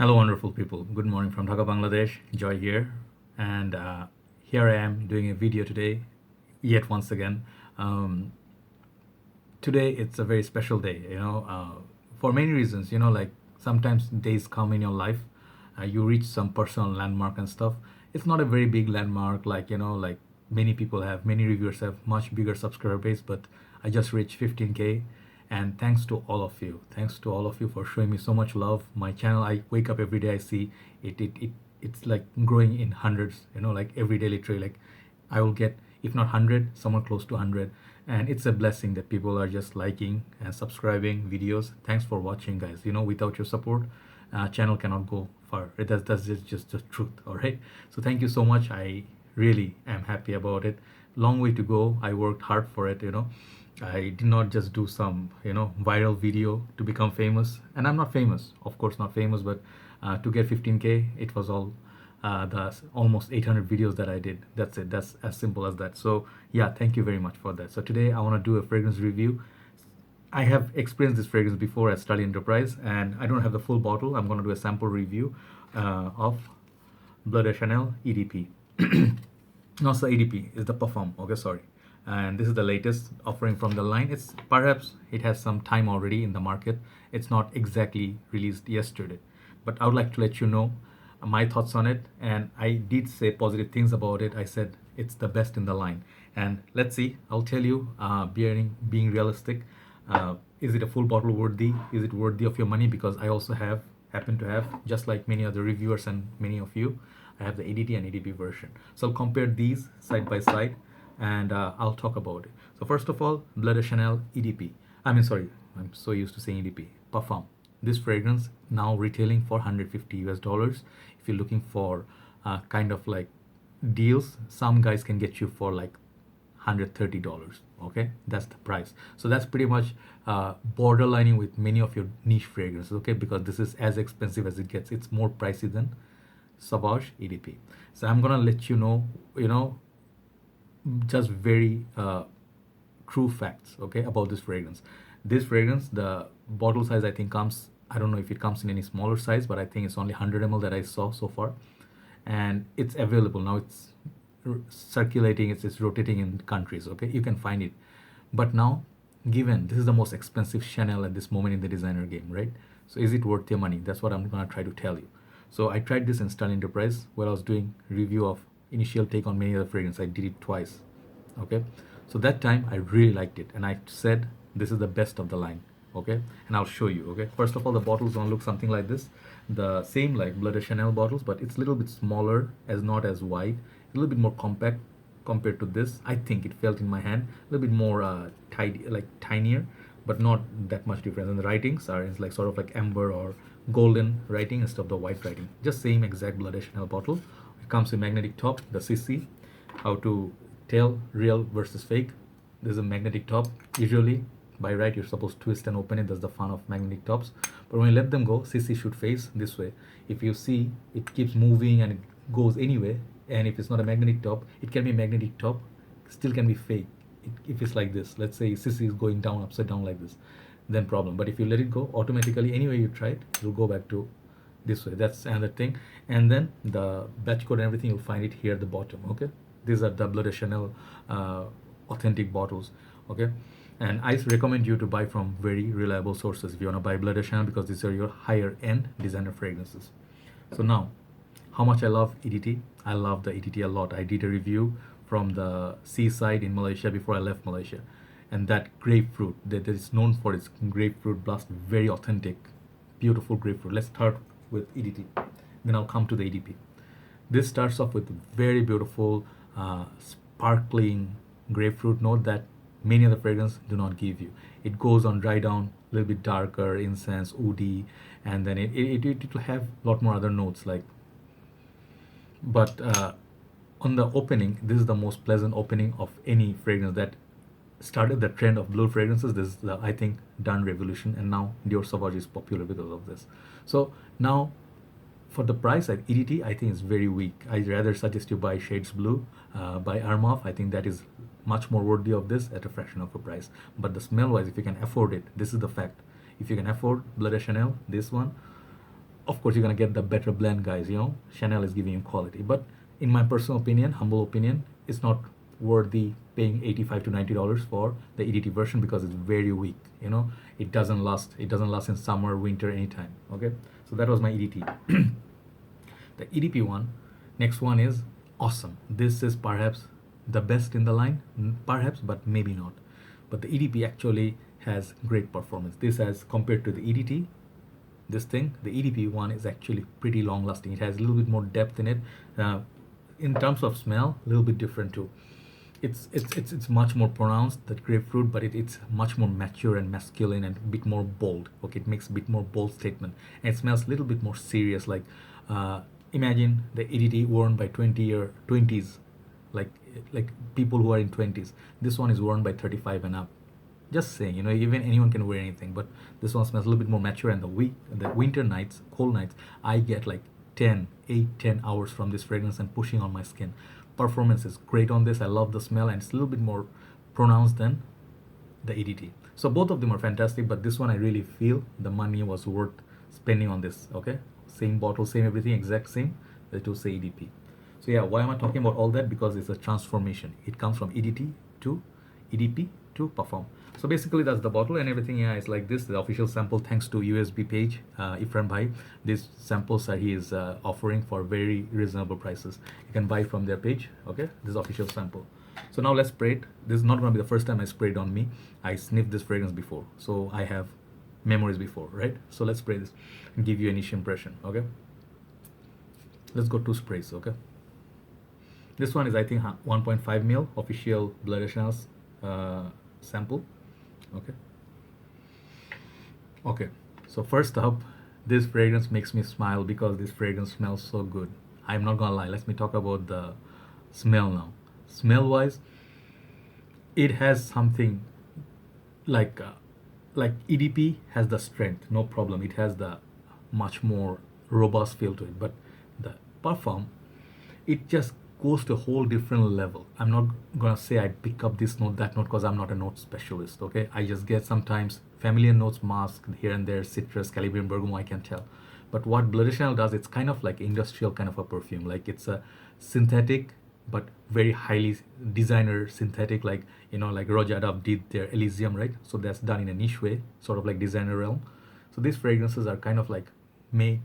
Hello, wonderful people. Good morning from Dhaka, Bangladesh. Joy here. And here I am doing a video today, yet once again. Um, Today, it's a very special day, for many reasons. Like sometimes days come in your life, you reach some personal landmark and stuff. It's not a very big landmark, like many people have, many reviewers have much bigger subscriber base, but I just reached 15K, and thanks to all of you. Thanks to all of you for showing me so much love. My channel, I wake up every day, I see it's like growing in hundreds, like every day, literally, like I will get, if not 100, somewhat close to 100. And it's a blessing that people are just liking and subscribing videos. Thanks for watching, guys. Without your support, channel cannot go far. That's just the truth. All right. So thank you so much. I really am happy about it. Long way to go. I worked hard for it. I did not just do some viral video to become famous. And I'm not famous, of course, not famous, but to get 15K, it was all the almost 800 videos that I did. That's it. That's as simple as that. So yeah, thank you very much for that. So today I want to do a fragrance review. I have experienced this fragrance before at Study Enterprise, and I don't have the full bottle. I'm going to do a sample review of Bleu de Chanel EDP. No, so EDP is the Parfum. Okay, sorry. And this is the latest offering from the line. It's perhaps it has some time already in the market. It's not exactly released yesterday, but I would like to let you know my thoughts on it. And I did say positive things about it. I said it's the best in the line. And let's see. I'll tell you, being realistic. Is it a full bottle worthy? Is it worthy of your money? Because I also happen to have, just like many other reviewers and many of you, I have the ADT and ADP version. So I'll compare these side by side, and I'll talk about it. So first of all, Bleu de Chanel EDP. I mean, sorry, I'm so used to saying EDP. Parfum. This fragrance now retailing for 150 US dollars. If you're looking for kind of like deals, some guys can get you for like $130. Okay, that's the price. So that's pretty much borderlining with many of your niche fragrances. Okay, because this is as expensive as it gets. It's more pricey than Sauvage EDP. So I'm gonna let you know, just very true facts, okay, about this fragrance. This fragrance, the bottle size I think comes, I don't know if it comes in any smaller size, but I think it's only 100 ml that I saw so far, and it's available now. It's circulating, it's rotating in countries. Okay, you can find it. But now, given this is the most expensive Chanel at this moment in the designer game, right? So is it worth your money? That's what I'm gonna try to tell you. So I tried this in Style Enterprise where I was doing review of initial take on many other fragrance. I did it twice. Okay, so that time I really liked it, and I said this is the best of the line. Okay, and I'll show you. Okay, first of all, the bottles gonna look something like this, the same like Bleu de Chanel bottles, but it's a little bit smaller, as not as wide, a little bit more compact compared to this. I think it felt in my hand a little bit more tidy, like tinier, but not that much difference. And the writings are it's like sort of like amber or golden writing instead of the white writing. Just same exact Bleu de Chanel bottle. It comes with magnetic top, the CC, how to tell real versus fake. There's a magnetic top. Usually by right you're supposed to twist and open it. That's the fun of magnetic tops. But when you let them go, CC should face this way. If you see it keeps moving and it goes anyway, and if it's not a magnetic top, it can be a magnetic top, still can be fake. If it's like this, let's say CC is going down upside down like this, then problem. But if you let it go automatically, anyway you try it, it'll go back to this way. That's another thing. And then the batch code and everything, you'll find it here at the bottom. Okay, these are the Bleu de Chanel authentic bottles. Okay, and I recommend you to buy from very reliable sources if you want to buy Bleu de Chanel, because these are your higher end designer fragrances. So now, how much I love EDT. I love the EDT a lot. I did a review from the seaside in Malaysia before I left Malaysia, and that grapefruit that is known for its grapefruit blast, very authentic, beautiful grapefruit. Let's start with EDT, then I'll come to the EDP. This starts off with very beautiful sparkling grapefruit note that many other fragrances do not give you. It goes on dry down, a little bit darker, incense, woody, and then it will have a lot more other notes like. But on the opening, this is the most pleasant opening of any fragrance that started the trend of blue fragrances. This is the, I think, done revolution, and now Dior Sauvage is popular because of this. So now, for the price at EDT, I think it's very weak. I'd rather suggest you buy Shades Blue by Armaf. I think that is much more worthy of this at a fraction of a price. But the smell wise, if you can afford it, this is the fact. If you can afford Bleu de Chanel, this one, of course you're gonna get the better blend, guys. Chanel is giving you quality, but in my personal opinion, humble opinion, it's not worthy paying $85 to $90 for the EDT version because it's very weak. It doesn't last. It doesn't last in summer, winter, anytime. Okay, so that was my EDT. The EDP one, next one is awesome. This is perhaps the best in the line, perhaps, but maybe not. But the EDP actually has great performance. This, as compared to the EDT, the EDP one is actually pretty long lasting. It has a little bit more depth in it. In terms of smell, a little bit different too. It's much more pronounced, that grapefruit, but it's much more mature and masculine and a bit more bold. Okay, it makes a bit more bold statement, and it smells a little bit more serious. Like imagine the EDT worn by 20s, like people who are in 20s. This one is worn by 35 and up. Just saying, even anyone can wear anything, but this one smells a little bit more mature. And the winter nights, cold nights, I get like 10 hours from this fragrance and pushing on my skin. Performance is great on this. I love the smell, and it's a little bit more pronounced than the EDT. So both of them are fantastic, but this one I really feel the money was worth spending on this. Okay, same bottle, same everything, exact same. It will say EDP. So yeah, why am I talking about all that? Because it's a transformation. It comes from EDT to EDP to Parfum. So basically that's the bottle, and everything. Yeah, it's like this. The official sample, thanks to USB page, Ifran Bhai. These samples are he is offering for very reasonable prices. You can buy from their page. Okay, this is official sample. So now let's spray it. This is not going to be the first time I sprayed on me. I sniffed this fragrance before, so I have memories before, right? So let's spray this and give you an initial impression. Okay, let's go 2 sprays. Okay, this one is, I think, 1.5 ml official Bleu de Chanel sample. Okay, so first up, this fragrance makes me smile because this fragrance smells so good. I'm not gonna lie. Let me talk about the smell now. Smell wise, it has something like EDP has the strength, no problem. It has the much more robust feel to it, but the Parfum, it just goes to a whole different level. I'm not gonna say I pick up this note, that note, because I'm not a note specialist. Okay, I just get sometimes familiar notes, musk here and there, citrus, Calabrian bergamot, I can tell. But what Bleu de Chanel does, it's kind of like industrial kind of a perfume. Like it's a synthetic, but very highly designer synthetic, like like Roger Dove did their Elysium, right? So that's done in a niche way, sort of like designer realm. So these fragrances are kind of like made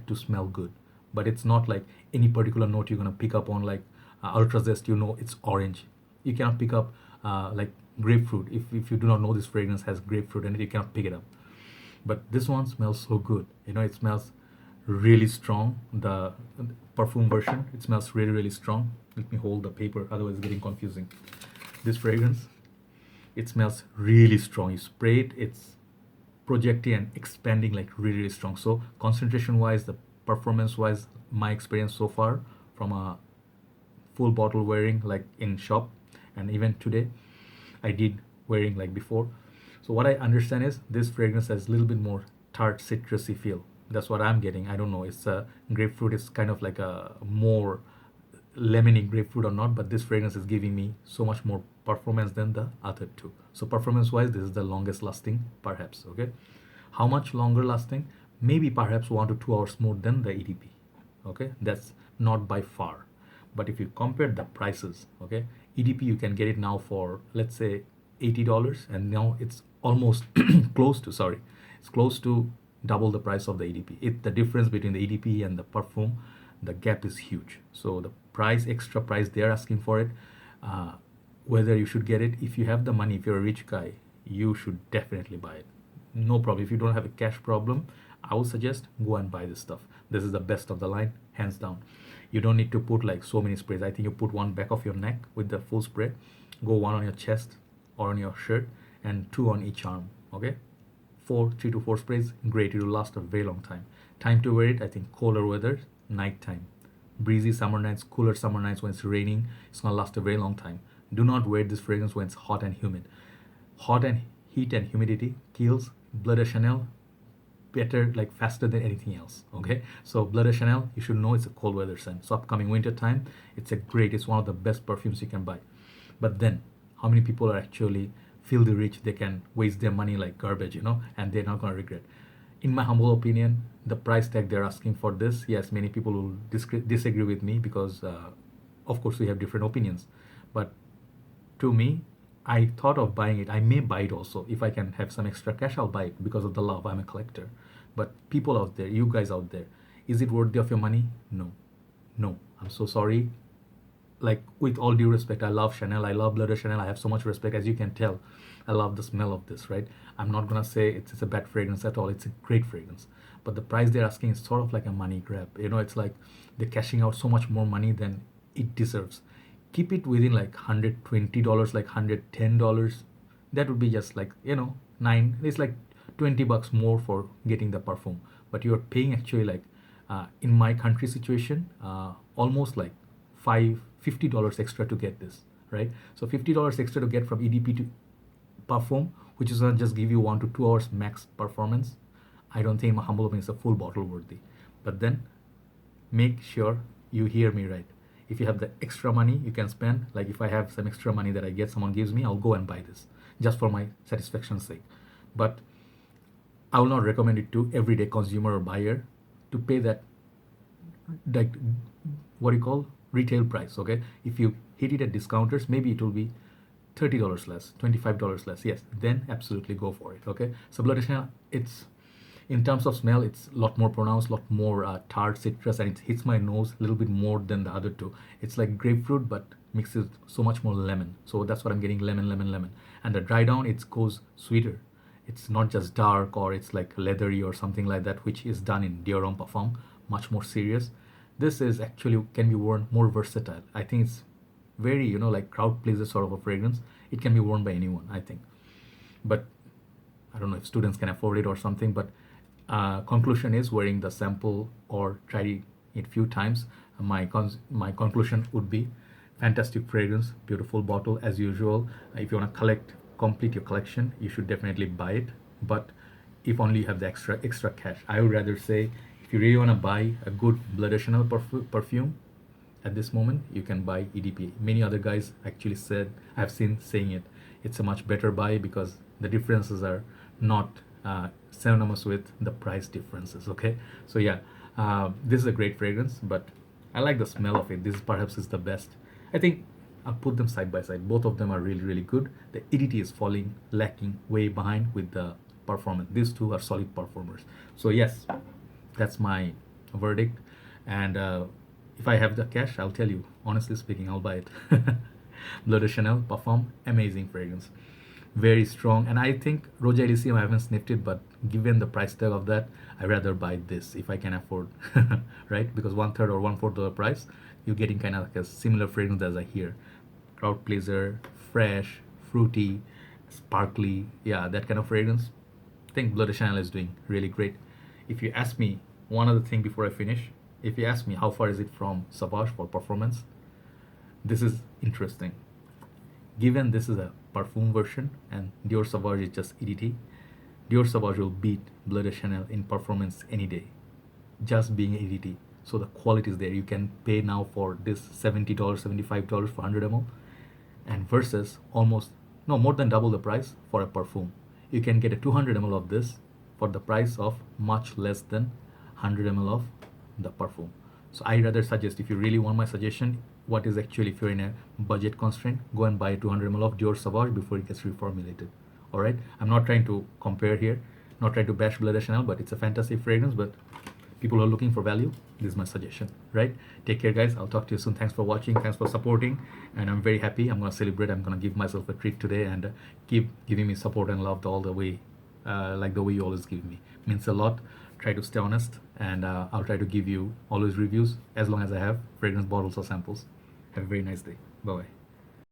to smell good, but it's not like any particular note you're gonna pick up on, like ultra zest. It's orange. You cannot pick up like grapefruit. If you do not know this fragrance has grapefruit in it, you cannot pick it up. But this one smells so good. It smells really strong. The perfume version, it smells really, really strong. Let me hold the paper, otherwise it's getting confusing. This fragrance, it smells really strong. You spray it, it's projecting and expanding like really, really strong. So concentration wise, the performance wise, my experience so far from a full bottle wearing like in shop, and even today I did wearing like before. So what I understand is this fragrance has a little bit more tart citrusy feel. That's what I'm getting. I don't know, it's a grapefruit, it's kind of like a more lemony grapefruit or not, but this fragrance is giving me so much more performance than the other two. So performance wise, this is the longest lasting perhaps. Okay, how much longer lasting? Maybe perhaps 1 to 2 hours more than the EDP. Okay, that's not by far. But if you compare the prices, okay, EDP you can get it now for, let's say, $80, and now it's almost it's close to double the price of the EDP. The difference between the EDP and the Parfum, the gap is huge. So the extra price they're asking for it, whether you should get it, if you have the money, if you're a rich guy, you should definitely buy it. No problem. If you don't have a cash problem, I would suggest go and buy this stuff. This is the best of the line, hands down. You don't need to put like so many sprays. I think you put one back of your neck with the full spray, go one on your chest or on your shirt, and 2 on each arm. Okay, 3 to 4 sprays, great. It will last a very long time. Time to wear it, I think colder weather, nighttime, breezy summer nights, cooler summer nights when it's raining, it's gonna last a very long time. Do not wear this fragrance when it's hot and humid. Heat and humidity kills Bleu de Chanel better, like faster than anything else. Okay, so Bleu de Chanel, you should know it's a cold weather scent. So upcoming winter time, it's one of the best perfumes you can buy. But then how many people are actually filthy rich? They can waste their money like garbage, and they're not going to regret. in my humble opinion, the price tag they're asking for this, yes, many people will disagree with me because, of course, we have different opinions. But to me, I thought of buying it. I may buy it also. If I can have some extra cash, I'll buy it because of the love. I'm a collector. But people out there, you guys out there, is it worthy of your money? No. No. I'm so sorry. Like, with all due respect, I love Chanel. I love Bleu de Chanel. I have so much respect, as you can tell. I love the smell of this, right? I'm not gonna say it's a bad fragrance at all. It's a great fragrance. But the price they're asking is sort of like a money grab. It's like they're cashing out so much more money than it deserves. Keep it within like $120, like $110. That would be just like, nine. It's like $20 more for getting the perfume. But you're paying actually like, in my country situation, almost like $50 extra to get this, right? So $50 extra to get from EDP to Parfum, which is gonna just give you 1 to 2 hours max performance. I don't think, in my humble opinion, it's a full bottle worthy. But then make sure you hear me right. If you have the extra money you can spend, like if I have some extra money that I get, someone gives me, I'll go and buy this just for my satisfaction's sake. But I will not recommend it to everyday consumer or buyer to pay that, like, what you call retail price. Okay, if you hit it at discounters, maybe it will be $30 less, $25 less. Yes, then absolutely go for it. Okay, so Bleu de Chanel, it's, in terms of smell, it's a lot more pronounced, a lot more tart citrus, and it hits my nose a little bit more than the other two. It's like grapefruit, but mixes so much more lemon. So that's what I'm getting, lemon, lemon, lemon. And the dry down, it goes sweeter. It's not just dark or it's like leathery or something like that, which is done in Dior Homme Parfum, much more serious. This is actually can be worn more versatile. I think it's very, like crowd pleaser sort of a fragrance. It can be worn by anyone, I think. But I don't know if students can afford it or something, but conclusion is, wearing the sample or try it few times, my conclusion would be fantastic fragrance, beautiful bottle as usual. If you want to complete your collection, you should definitely buy it. But if only you have the extra cash, I would rather say, if you really want to buy a good Bleu de Chanel perfume at this moment, you can buy EDP. Many other guys actually said, I've seen saying it, it's a much better buy because the differences are not synonymous with the price differences. Okay, so yeah, this is a great fragrance, but I like the smell of it. This perhaps is the best. I think I'll put them side by side. Both of them are really, really good. The EDT is lacking way behind with the performance. These two are solid performers. So yes, that's my verdict. And if I have the cash, I'll tell you, honestly speaking, I'll buy it. Bleu de Chanel Parfum, amazing fragrance, very strong. And I think Roja Elysium, I haven't sniffed it, but given the price tag of that, I rather buy this if I can afford, right? Because 1/3 or 1/4 of the price, you're getting kind of like a similar fragrance as I hear. Crowd pleaser, fresh, fruity, sparkly, yeah, that kind of fragrance. I think Bleu de Chanel is doing really great. If you ask me one other thing before I finish, if you ask me how far is it from Sauvage for performance, this is interesting. Given this is a Parfum version and Dior Sauvage is just EDT, Dior Sauvage will beat Bleu de Chanel in performance any day, just being EDT. So the quality is there. You can pay now for this $70, $75 for 100 ml, and versus almost, no, more than double the price for a perfume. You can get a 200 ml of this for the price of much less than 100 ml of the perfume. So I rather suggest, if you really want my suggestion, what is actually, if you're in a budget constraint, go and buy a 200 ml of Dior Sauvage before it gets reformulated. All right, I'm not trying to compare here, not trying to bash Bleu de Chanel, but it's a fantastic fragrance. But people who are looking for value, this is my suggestion, right? Take care, guys. I'll talk to you soon. Thanks for watching, thanks for supporting, and I'm very happy. I'm gonna celebrate. I'm gonna give myself a treat today and keep giving me support and love all the way, like the way you always give me. Means a lot. Try to stay honest, and I'll try to give you always reviews as long as I have fragrance bottles or samples. Have a very nice day. Bye bye.